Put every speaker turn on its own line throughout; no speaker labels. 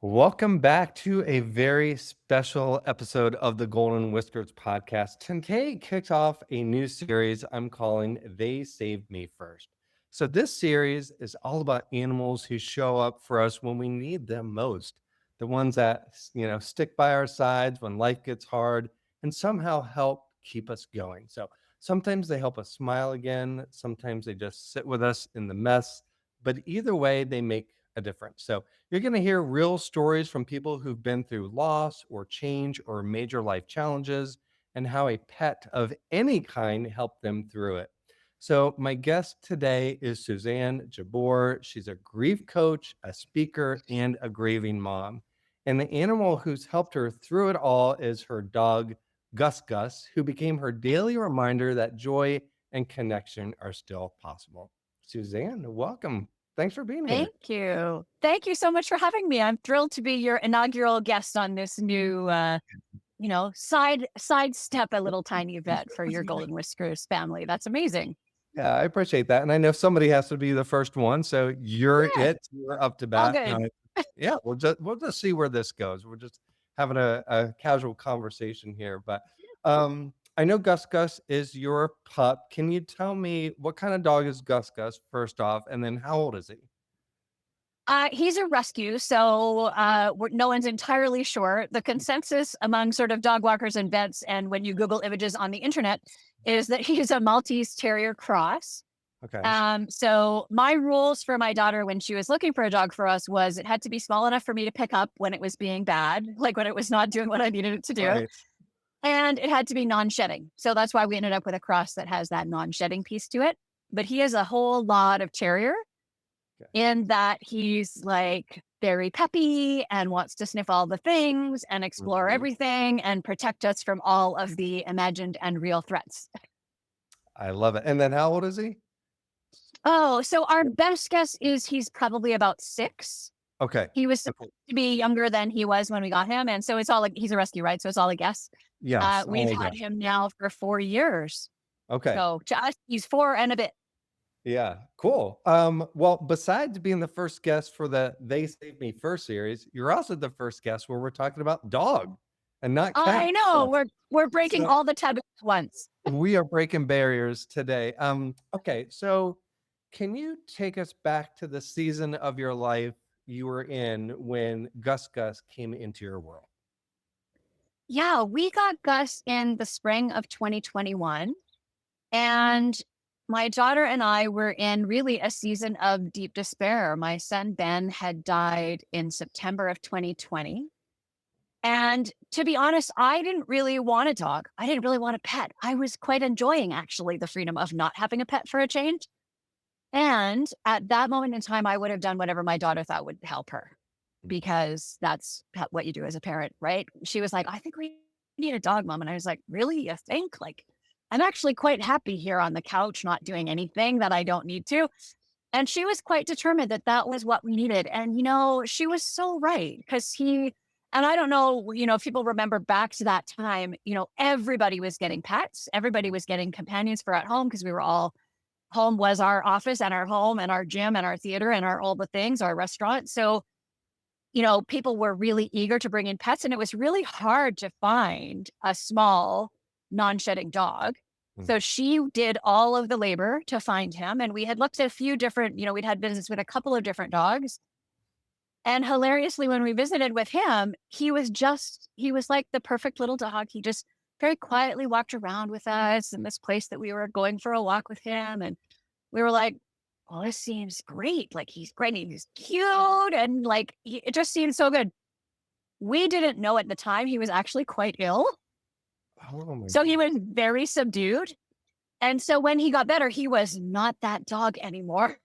Welcome back to a very special episode of the Golden Whiskers Podcast. Today kicks off a new series I'm calling They Saved Me First. So, this series is all about animals who show up for us when we need them most. The ones that, stick by our sides when life gets hard and somehow help keep us going. So, sometimes they help us smile again, sometimes they just sit with us in the mess, but either way, they make a difference. So, you're going to hear real stories from people who've been through loss or change or major life challenges and how a pet of any kind helped them through it. So, my guest today is Suzanne Jabour. She's a grief coach, a speaker, and a grieving mom. And the animal who's helped her through it all is her dog, Gus Gus, who became her daily reminder that joy and connection are still possible. Suzanne, welcome. Thanks for being here.
Thank you. Thank you so much for having me. I'm thrilled to be your inaugural guest on this new, sidestep a little tiny bit for your Golden Whiskers family. That's amazing.
Yeah, I appreciate that, and I know somebody has to be the first one, so you're
Yeah,
it. You're up to
all
bat.
good.
Yeah, we'll just see where this goes. We're just having a casual conversation here, but I know Gus Gus is your pup. Can you tell me what kind of dog is Gus Gus first off, and then how old is he?
He's a rescue, so no one's entirely sure. The consensus among sort of dog walkers and vets, and when you Google images on the internet, is that he's a Maltese Terrier cross.
Okay.
So my rules for my daughter when she was looking for a dog for us was it had to be small enough for me to pick up when it was being bad, like when it was not doing what I needed it to do.
Right.
And it had to be non-shedding. So that's why we ended up with a cross that has that non-shedding piece to it. But he has a whole lot of terrier
Okay.
in that he's like very peppy and wants to sniff all the things and explore
Mhm.
everything and protect us from all of the imagined and real threats.
I love it. And then how old is he?
Oh, so our best guess is he's probably about 6.
Okay.
He was supposed
Okay.
to be younger than he was when we got him, and so it's all like he's a rescue, right? So it's all a guess.
Yes.
We've
Oh,
had
yes.
him now for 4 years.
Okay.
So to us, he's 4 and a bit.
Yeah, cool. Well, besides being the first guest for the They Saved Me First series, you're also the first guest where we're talking about dog and not cat.
I know, we're breaking
So
all the taboos once.
we are breaking barriers today. Okay, so can you take us back to the season of your life you were in when Gus Gus came into your world?
Yeah, we got Gus in the spring of 2021, and my daughter and I were in really a season of deep despair. My son Ben had died in September of 2020. And to be honest, I didn't really want a dog. I didn't really want a pet. I was quite enjoying actually the freedom of not having a pet for a change. And at that moment in time, I would have done whatever my daughter thought would help her because that's what you do as a parent, right? She was like, I think we need a dog, mom. And I was like, really? You think? Like, I'm actually quite happy here on the couch, not doing anything that I don't need to. And she was quite determined that that was what we needed. And, she was so right because and I don't know, if people remember back to that time, everybody was getting pets, everybody was getting companions for at home because we were all home was our office and our home and our gym and our theater and all the things, our restaurant. So, people were really eager to bring in pets and it was really hard to find a small non-shedding dog.
Mm.
So she did all of the labor to find him. And we had looked at a few different, we'd had business with a couple of different dogs. And hilariously, when we visited with him, he was like the perfect little dog. He just very quietly walked around with us in this place that we were going for a walk with him. And we were like, oh, this seems great. Like he's great. He's cute. And like, it just seemed so good. We didn't know at the time he was actually quite ill.
Oh my
So he
God.
was very subdued. And so when he got better, he was not that dog anymore.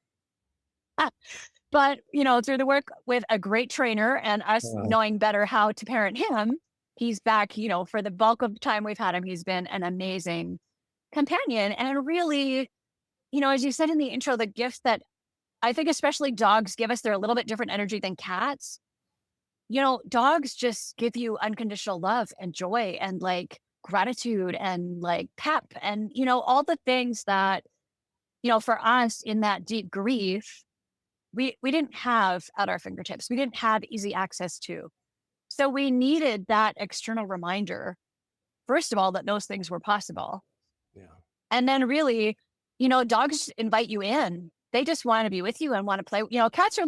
But, through the work with a great trainer and us
Uh,
knowing better how to parent him, he's back, for the bulk of the time we've had him, he's been an amazing companion. And really, as you said in the intro, the gifts that I think especially dogs give us, they're a little bit different energy than cats. Dogs just give you unconditional love and joy and like gratitude and like pep and, all the things that, for us in that deep grief, we didn't have at our fingertips. We didn't have easy access to. So we needed that external reminder, first of all, that those things were possible.
Yeah.
And then really, dogs invite you in. They just want to be with you and want to play. Cats are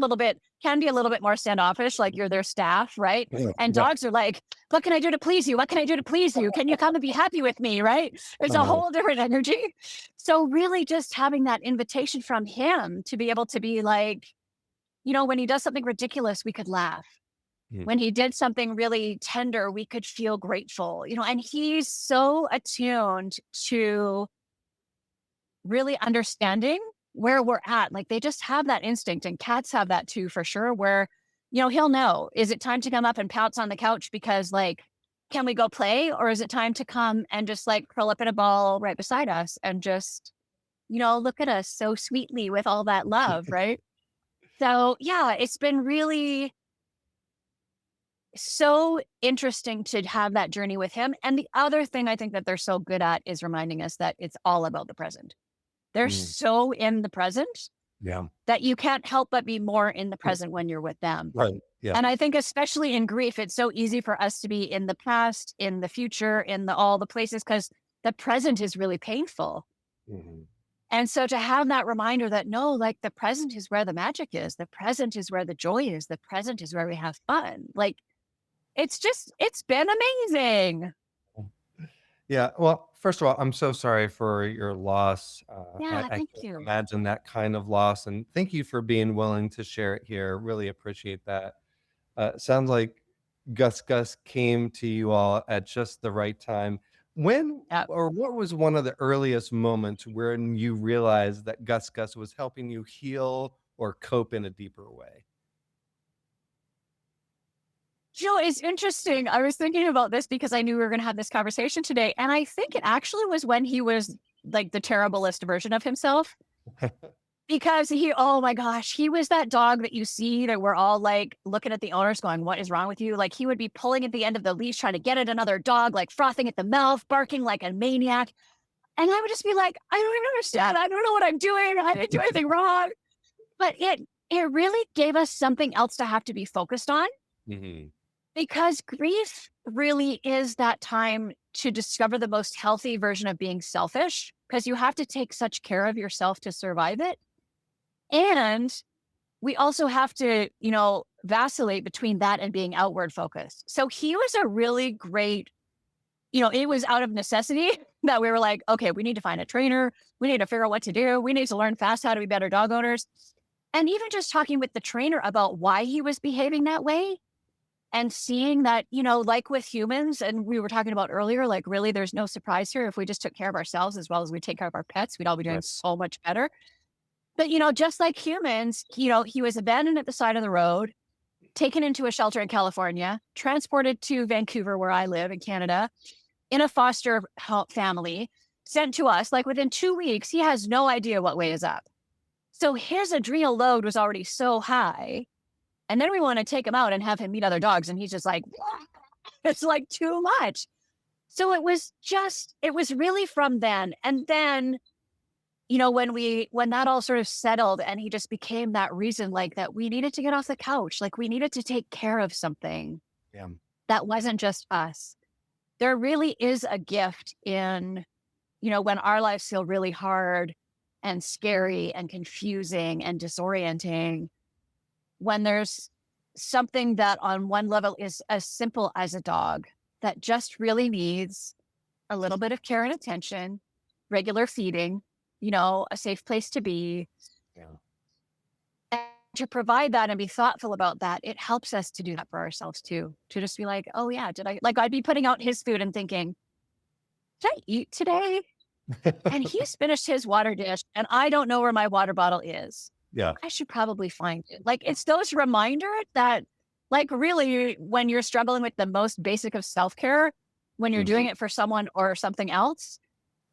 can be a little bit more standoffish, like you're their staff, right?
Yeah.
And
Yeah.
dogs are like, what can I do to please you? What can I do to please you? Can you come and be happy with me, right? It's a whole different energy. So really just having that invitation from him to be able to be like, when he does something ridiculous, we could laugh.
Mm.
When he did something really tender, we could feel grateful, and he's so attuned to really understanding where we're at. Like they just have that instinct, and cats have that too, for sure, where, he'll know, is it time to come up and pounce on the couch because like, can we go play? Or is it time to come and just like curl up in a ball right beside us and just, look at us so sweetly with all that love, right? So yeah, it's been really so interesting to have that journey with him. And the other thing I think that they're so good at is reminding us that it's all about the present. They're
Mm.
so in the present
Yeah.
that you can't help but be more in the present when you're with them.
Right. Yeah.
And I think especially in grief, it's so easy for us to be in the past, in the future, in all the places, because the present is really painful.
Mhm.
And so to have that reminder that no, like the present is where the magic is. The present is where the joy is. The present is where we have fun. Like it's been amazing.
Yeah. Well, first of all, I'm so sorry for your loss.
Yeah,
I
thank
can't
you.
imagine that kind of loss. And thank you for being willing to share it here. Really appreciate that. Sounds like Gus Gus came to you all at just the right time. When
Yeah.
or what was one of the earliest moments when you realized that Gus Gus was helping you heal or cope in a deeper way?
It's interesting. I was thinking about this because I knew we were going to have this conversation today. And I think it actually was when he was like the terriblest version of himself. Because oh my gosh, he was that dog that you see that we're all like looking at the owners going, what is wrong with you? Like he would be pulling at the end of the leash, trying to get at another dog, like frothing at the mouth, barking like a maniac. And I would just be like, I don't even understand. I don't know what I'm doing. I didn't do anything wrong. But it really gave us something else to have to be focused on.
Mhm.
Because grief really is that time to discover the most healthy version of being selfish, because you have to take such care of yourself to survive it. And we also have to, vacillate between that and being outward focused. So he was a really great, it was out of necessity that we were like, okay, we need to find a trainer. We need to figure out what to do. We need to learn fast how to be better dog owners. And even just talking with the trainer about why he was behaving that way and seeing that, like with humans, and we were talking about earlier, like really there's no surprise here. If we just took care of ourselves as well as we take care of our pets, we'd all be doing
Right.
so much better. But, just like humans, he was abandoned at the side of the road, taken into a shelter in California, transported to Vancouver, where I live in Canada, in a foster family, sent to us. Like within 2 weeks, he has no idea what way is up. So his adrenal load was already so high. And then we want to take him out and have him meet other dogs. And he's just like, it's like too much. So it was really from then. And then, when that all sort of settled and he just became that reason, like that we needed to get off the couch, like we needed to take care of something
Yeah.
that wasn't just us. There really is a gift in, when our lives feel really hard and scary and confusing and disorienting, when there's something that on one level is as simple as a dog that just really needs a little bit of care and attention, regular feeding, a safe place to be.
Yeah.
And to provide that and be thoughtful about that, it helps us to do that for ourselves too. To just be like, oh yeah, I'd be putting out his food and thinking, did I eat today? And he's finished his water dish and I don't know where my water bottle is.
Yeah.
I should probably find it. Like it's those reminders that like really when you're struggling with the most basic of self-care, when you're doing it for someone or something else,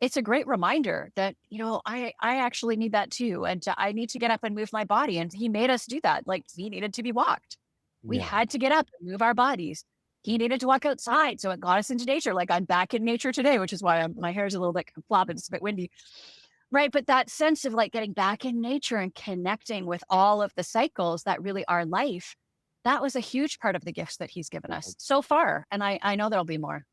it's a great reminder that, I actually need that too. And I need to get up and move my body. And he made us do that. Like he needed to be walked. We
Yeah.
had to get up and move our bodies. He needed to walk outside. So it got us into nature. Like I'm back in nature today, which is why my hair is a little bit flopping. It's a bit windy. Right. But that sense of like getting back in nature and connecting with all of the cycles that really are life, that was a huge part of the gifts that he's given us so far. And I know there'll be more.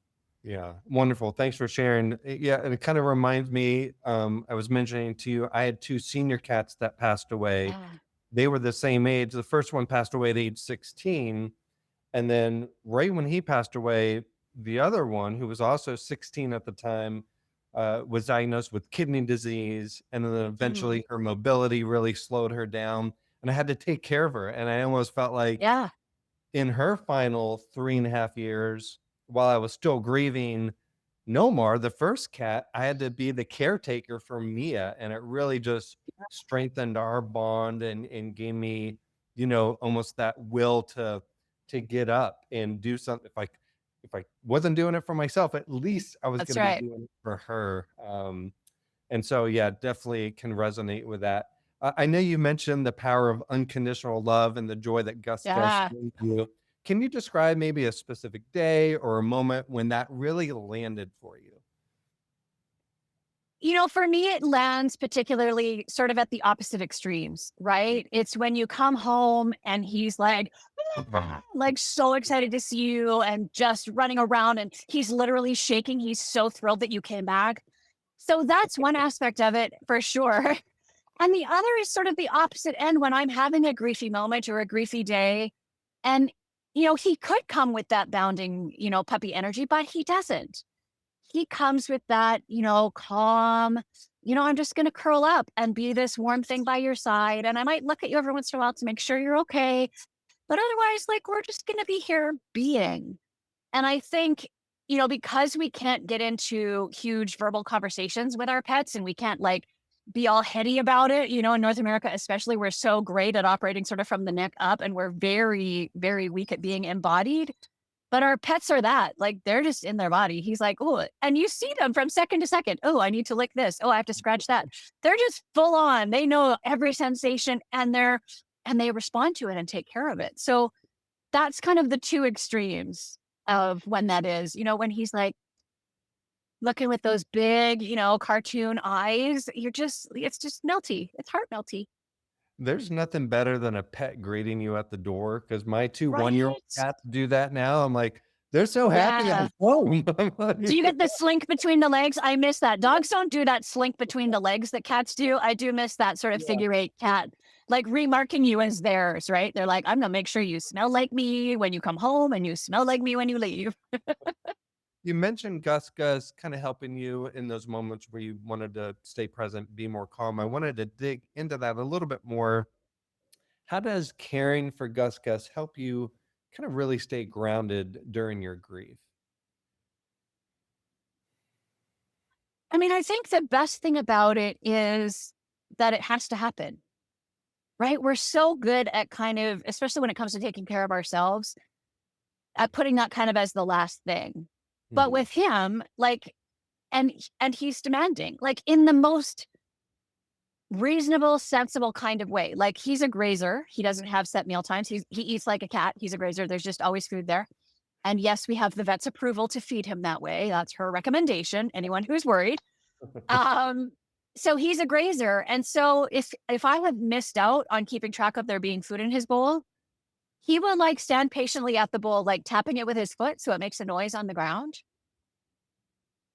Yeah, wonderful. Thanks for sharing. Yeah, and it kind of reminds me, I was mentioning to you, I had two senior cats that passed away.
Yeah.
They were the same age. The first one passed away at age 16. And then right when he passed away, the other one, who was also 16 at the time, was diagnosed with kidney disease. And then
Mm.
eventually her mobility really slowed her down. And I had to take care of her. And I almost felt like
Yeah.
in her final 3.5 years, while I was still grieving Nomar, the first cat, I had to be the caretaker for Mia. And it really just strengthened our bond and gave me, almost that will to get up and do something. If I wasn't doing it for myself, at least I was
That's
going to be
right.
doing it for her. And so, yeah, definitely can resonate with that. I know you mentioned the power of unconditional love and the joy that Gus Gus
Yeah.
brings you. Can you describe maybe a specific day or a moment when that really landed for you?
For me, it lands particularly sort of at the opposite extremes, right? It's when you come home and he's like, like so excited to see you and just running around and he's literally shaking. He's so thrilled that you came back. So that's one aspect of it for sure. And the other is sort of the opposite end when I'm having a griefy moment or a griefy day. And, he could come with that bounding, puppy energy, but he doesn't. He comes with that, calm, I'm just going to curl up and be this warm thing by your side. And I might look at you every once in a while to make sure you're okay. But otherwise, like, we're just going to be here being. And I think, because we can't get into huge verbal conversations with our pets and we can't like be all heady about it, in North America, especially, we're so great at operating sort of from the neck up and we're very, very weak at being embodied. But our pets are that, like, they're just in their body. He's like, oh, and you see them from second to second. Oh, I need to lick this. Oh, I have to scratch that. They're just full on. They know every sensation and they respond to it and take care of it. So that's kind of the two extremes of when that is, when he's like looking with those big, cartoon eyes, it's just melty. It's heart melty.
There's nothing better than a pet greeting you at the door because my two 1-year-old
Right.
cats do that now. I'm like, they're so happy I'm
Yeah.
home.
Do you get the slink between the legs? I miss that. Dogs don't do that slink between the legs that cats do. I do miss that sort of
Yeah.
figure eight cat, like remarking you as theirs, right? They're like, I'm going to make sure you smell like me when you come home and you smell like me when you leave.
You mentioned Gus Gus kind of helping you in those moments where you wanted to stay present, be more calm. I wanted to dig into that a little bit more. How does caring for Gus Gus help you kind of really stay grounded during your grief?
I mean, I think the best thing about it is that it has to happen, right? We're so good at kind of, especially when it comes to taking care of ourselves, at putting that kind of as the last thing. But
Mhm.
with him, like, and he's demanding, like in the most reasonable, sensible kind of way. Like he's a grazer. He doesn't have set meal times. He eats like a cat. He's a grazer. There's just always food there. And yes, we have the vet's approval to feed him that way. That's her recommendation. Anyone who's worried. Um, so he's a grazer. And so if I have missed out on keeping track of there being food in his bowl, he will like stand patiently at the bowl, like tapping it with his foot so it makes a noise on the ground.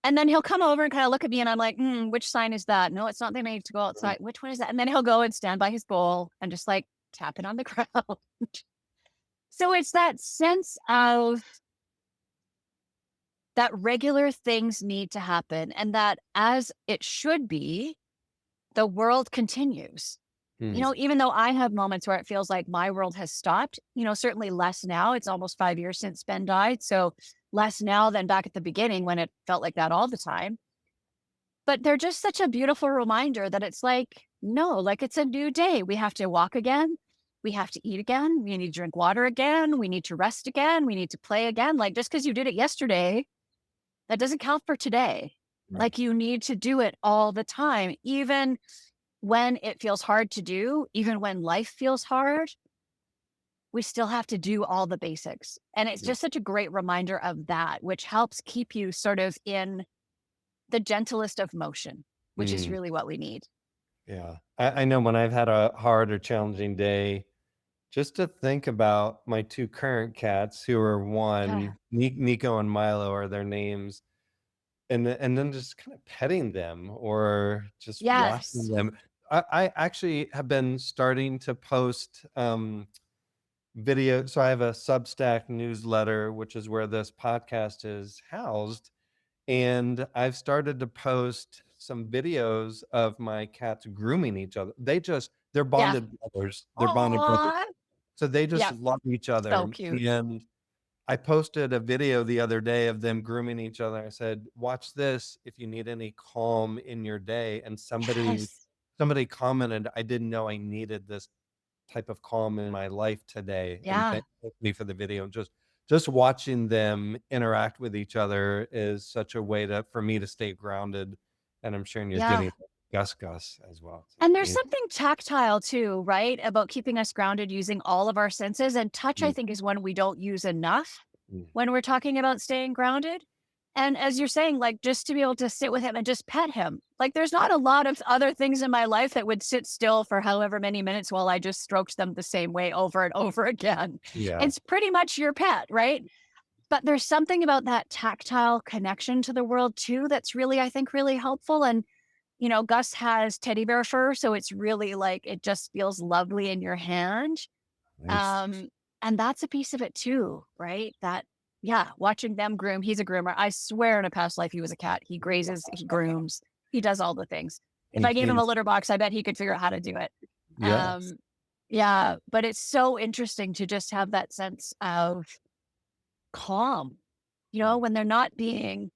And then he'll come over and kind of look at me and I'm like, which sign is that? No, it's not they made to go outside. Which one is that? And then he'll go and stand by his bowl and just like tap it on the ground. So it's that sense of that regular things need to happen and that as it should be, the world continues.
Mhm.
Even though I have moments where it feels like my world has stopped, certainly less now. It's almost 5 years since Ben died. So less now than back at the beginning when it felt like that all the time. But they're just such a beautiful reminder that it's like, no, like it's a new day. We have to walk again. We have to eat again. We need to drink water again. We need to rest again. We need to play again. Like just because you did it yesterday, that doesn't count for today.
Right.
Like you need to do it all the time, even when it feels hard to do, even when life feels hard, we still have to do all the basics. And it's
Yeah.
just such a great reminder of that, which helps keep you sort of in the gentlest of motion. which is
Mm,
really what we need.
yeah. I know when I've had a hard or challenging day, just to think about my two current cats who are
Yeah.
one, Nico and Milo are their names, and then just kind of petting them or just watching
Yes.
them. I actually have been starting to post video. So I have a Substack newsletter, which is where this podcast is housed. And I've started to post some videos of my cats grooming each other. They're
Yeah.
bonded brothers. They're bonded brothers.
Aw.
So they just
Yeah.
love each
So
other.
cute.
And I posted a video the other day of them grooming each other. I said, watch this if you need any calm in your day. And
Yes.
somebody commented, I didn't know I needed this type of calm in my life today, and
Yeah.
thank me for the video. Just watching them interact with each other is such a way to for me to stay grounded, and I'm sure you're
Yeah.
getting Gus Gus as well.
And there's something tactile too, right? About keeping us grounded using all of our senses. And touch, I
Mm,
think, is one we don't use enough
mm,
when we're talking about staying grounded. And as you're saying, like just to be able to sit with him and just pet him. Like there's not a lot of other things in my life that would sit still for however many minutes while I just stroked them the same way over and over again.
yeah,
It's pretty much your pet, right? But there's something about that tactile connection to the world too that's really, I think, really helpful. And Gus has teddy bear fur, so it's really like it just feels lovely in your hand.
nice.
Um, and that's a piece of it too, right? That, yeah, watching them groom. He's a groomer. I swear in a past life he was a cat. He grazes, he grooms, he does all the things. If
And
I gave him a
he's
litter box, I bet he could figure out how to do it.
yes.
Um, yeah, but it's so interesting to just have that sense of calm,
Mm,
when they're not being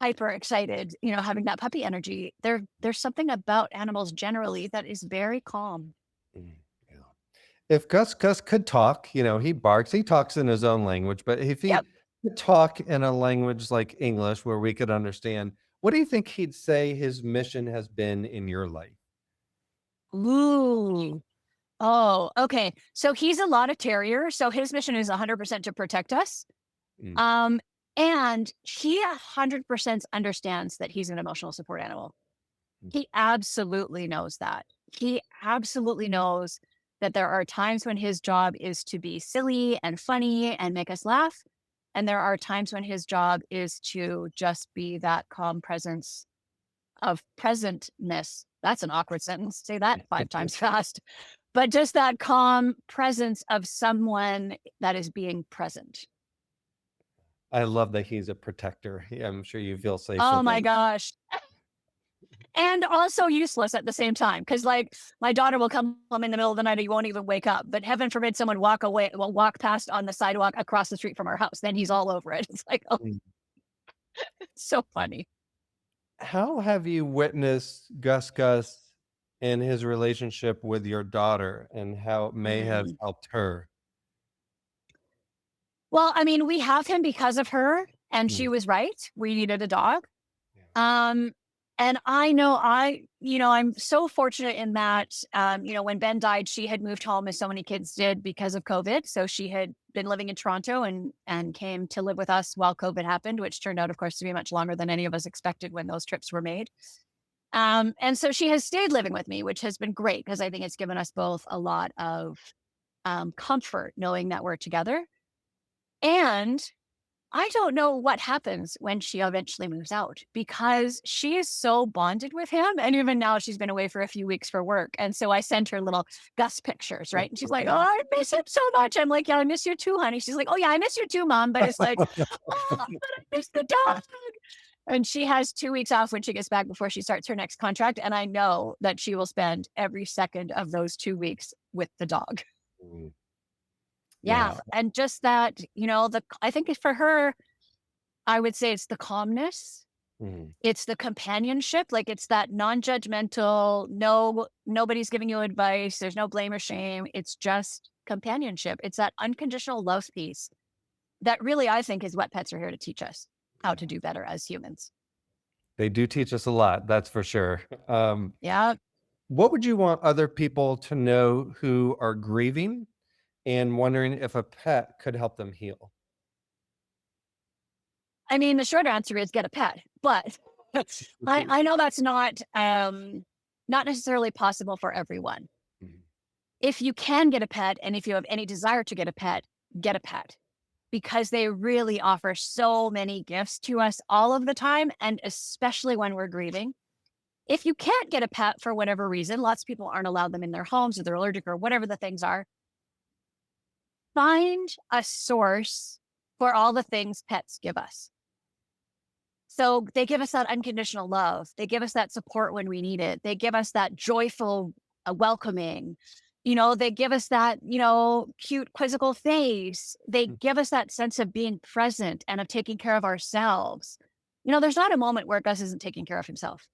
hyper excited, having that puppy energy. There's something about animals generally that is very calm.
mm, yeah. If Gus Gus could talk, he barks, he talks in his own language, but if he
Yep.
could talk in a language like English where we could understand, what do you think he'd say his mission has been in your life?
Ooh. Oh, okay. So he's a lot of terrier. So his mission is 100% to protect us.
Mm,
Um, and he 100% understands that he's an emotional support animal.
mm,
He absolutely knows that. He absolutely knows that there are times when his job is to be silly and funny and make us laugh. And there are times when his job is to just be that calm presence of presentness. That's an awkward sentence. Say that 5 times fast. But just that calm presence of someone that is being present.
I love that he's a protector. Yeah, I'm sure you feel safe
Oh
with
my
him.
gosh. And also useless at the same time. Cause like my daughter will come home in the middle of the night and you won't even wake up. But heaven forbid someone walk past on the sidewalk across the street from our house. Then he's all over it. It's like, oh,
Mm.
it's so funny.
How have you witnessed Gus Gus and his relationship with your daughter and how it may have
Mhm.
helped her?
Well, I mean, we have him because of her, and
Mm,
she was right. We needed a dog.
yeah.
Um, and I know I'm so fortunate in that, when Ben died, she had moved home as so many kids did because of COVID. So she had been living in Toronto and came to live with us while COVID happened, which turned out, of course, to be much longer than any of us expected when those trips were made. And so she has stayed living with me, which has been great because I think it's given us both a lot of comfort knowing that we're together. And I don't know what happens when she eventually moves out because she is so bonded with him. And even now, she's been away for a few weeks for work. And so I sent her little Gus pictures, right? And she's like, oh, I miss him so much. I'm like, yeah, I miss you too, honey. She's like, oh, yeah, I miss you too, mom. But it's like, oh, but I miss the dog. And she has 2 weeks off when she gets back before she starts her next contract. And I know that she will spend every second of those 2 weeks with the dog.
Mm,
Yeah.
yeah.
And just that, I think for her, I would say it's the calmness.
Mm,
It's the companionship, like, it's that non-judgmental, nobody's giving you advice, there's no blame or shame, it's just companionship. It's that unconditional love piece that really, I think, is what pets are here to teach us how to
yeah.
do better as humans.
They do teach us a lot, that's for sure.
Yeah.
What would you want other people to know who are grieving and wondering if a pet could help them heal?
I mean, the short answer is get a pet, but I know that's not necessarily possible for everyone.
Mhm.
If you can get a pet and if you have any desire to get a pet because they really offer so many gifts to us all of the time, and especially when we're grieving. If you can't get a pet for whatever reason, lots of people aren't allowed them in their homes or they're allergic or whatever the things are, find a source for all the things pets give us. So they give us that unconditional love. They give us that support when we need it. They give us that joyful welcoming. They give us that, cute quizzical face. They give us that sense of being present and of taking care of ourselves. There's not a moment where Gus isn't taking care of himself.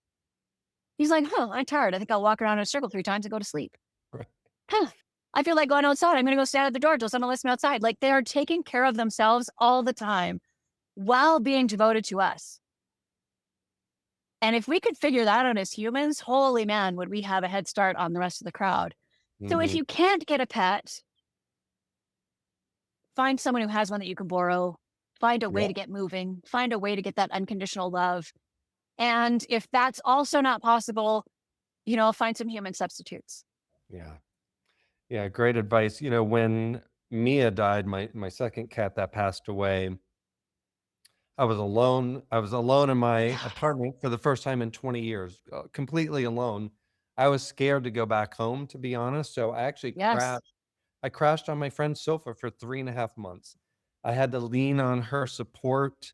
He's like, I'm tired. I think I'll walk around in a circle 3 times and go to sleep.
Right.
Huh, I feel like going outside. I'm going to go stand at the door till someone lets me outside. Like, they are taking care of themselves all the time while being devoted to us. And if we could figure that out as humans, holy man, would we have a head start on the rest of the crowd. So if
Mhm.
you can't get a pet, find someone who has one that you can borrow, find a way
Yeah.
to get moving, find a way to get that unconditional love. And if that's also not possible, find some human substitutes.
Yeah. Yeah. Great advice. When Mia died, my second cat that passed away, I was alone. I was alone in my apartment for the first time in 20 years, completely alone. I was scared to go back home, to be honest. So I actually
Yes.
crashed on my friend's sofa for 3.5 months. I had to lean on her support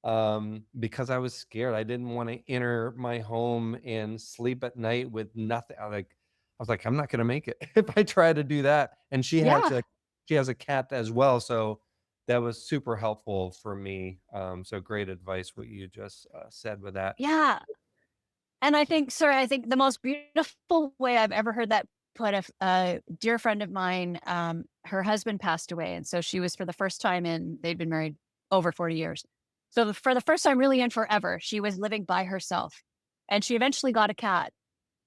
because I was scared. I didn't want to enter my home and sleep at night with nothing. I was like, I'm not going to make it if I try to do that. And
Yeah.
she has a cat as well, so that was super helpful for me. So great advice what you just said with that.
Yeah. And I think the most beautiful way I've ever heard that put, a dear friend of mine, her husband passed away. And so she was, for the first time they'd been married over 40 years. So for the first time, really in forever, she was living by herself. And she eventually got a cat.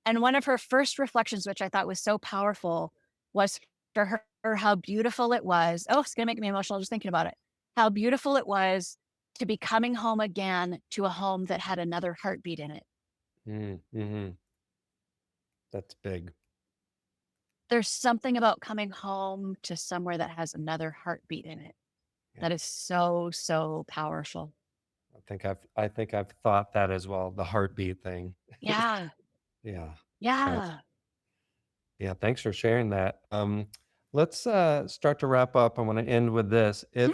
And one of her first reflections, which I thought was so powerful, was for her how beautiful it was. Oh, it's going to make me emotional just thinking about it. How beautiful it was to be coming home again to a home that had another heartbeat in it.
Mm-hmm. That's big.
There's something about coming home to somewhere that has another heartbeat in it
Yeah.
that is so, so powerful.
I think I've thought that as well. The heartbeat thing.
Yeah.
Yeah. Yeah.
Yeah.
Yeah, thanks for sharing that. Let's start to wrap up. I want to end with this.
Hmm.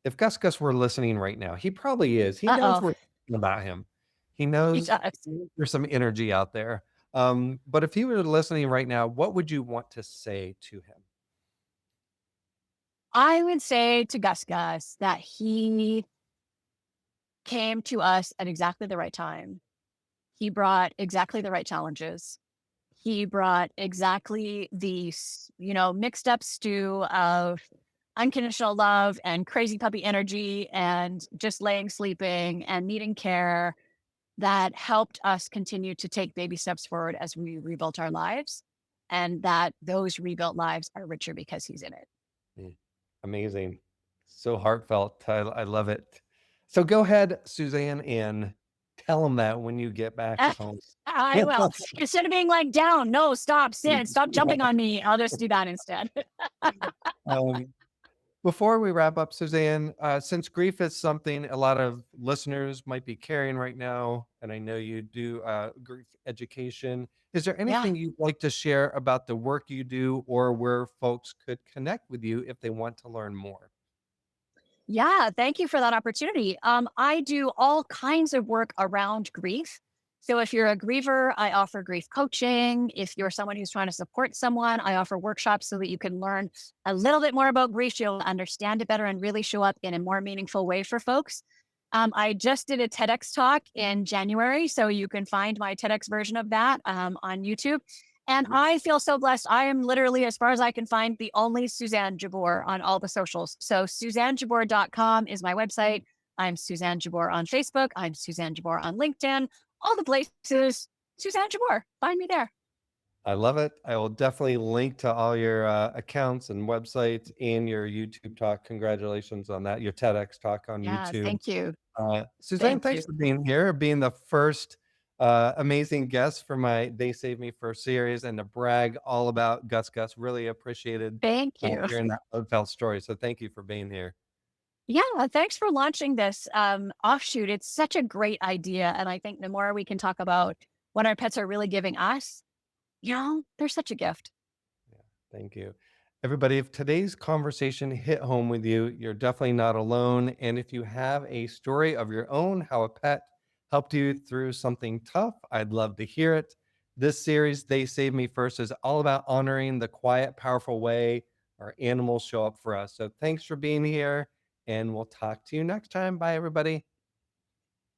If Gus Gus were listening right now, he probably is. He knows
Uh-oh.
we're thinking about him. He
He
knows
does.
there's some energy out there. But if he were listening right now, what would you want to say to him?
I would say to Gus Gus that he came to us at exactly the right time. He brought exactly the right challenges. He brought exactly the, mixed up stew of unconditional love and crazy puppy energy and just laying sleeping and needing care that helped us continue to take baby steps forward as we rebuilt our lives. And that those rebuilt lives are richer because he's in it.
Mm, amazing. So heartfelt. I love it. So go ahead, Suzanne, and tell him that when you get back home.
I will. Instead of being like, down, no, stop, sit, stop jumping on me. I'll just do that instead.
Um, Before we wrap up, Suzanne, since grief is something a lot of listeners might be carrying right now, and I know you do grief education, is there
Yeah.
anything you'd like to share about the work you do or where folks could connect with you if they want to learn more?
Yeah, thank you for that opportunity. I do all kinds of work around grief. So if you're a griever, I offer grief coaching. If you're someone who's trying to support someone, I offer workshops so that you can learn a little bit more about grief. You'll understand it better and really show up in a more meaningful way for folks. I just did a TEDx talk in January, so you can find my TEDx version of that on YouTube. And
Mhm.
I feel so blessed. I am literally, as far as I can find, the only Suzanne Jabour on all the socials. So SuzanneJabour.com is my website. I'm Suzanne Jabour on Facebook. I'm Suzanne Jabour on LinkedIn. All the places, Suzanne Jabour. Find me there.
I love it. I will definitely link to all your accounts and websites and your YouTube talk. Congratulations on that. Your TEDx talk on
Yeah,
YouTube.
thank you.
Suzanne,
Thank you.
thanks for being here, being the first amazing guest for my They Save Me First series, and to brag all about Gus Gus. Really appreciated
Thank you.
hearing that heartfelt story. So thank you for being here.
Yeah, thanks for launching this offshoot. It's such a great idea. And I think the more we can talk about what our pets are really giving us, they're such a gift.
Yeah, thank you. Everybody, if today's conversation hit home with you, you're definitely not alone. And if you have a story of your own, how a pet helped you through something tough, I'd love to hear it. This series, They Save Me First, is all about honoring the quiet, powerful way our animals show up for us. So thanks for being here, and we'll talk to you next time. Bye, everybody.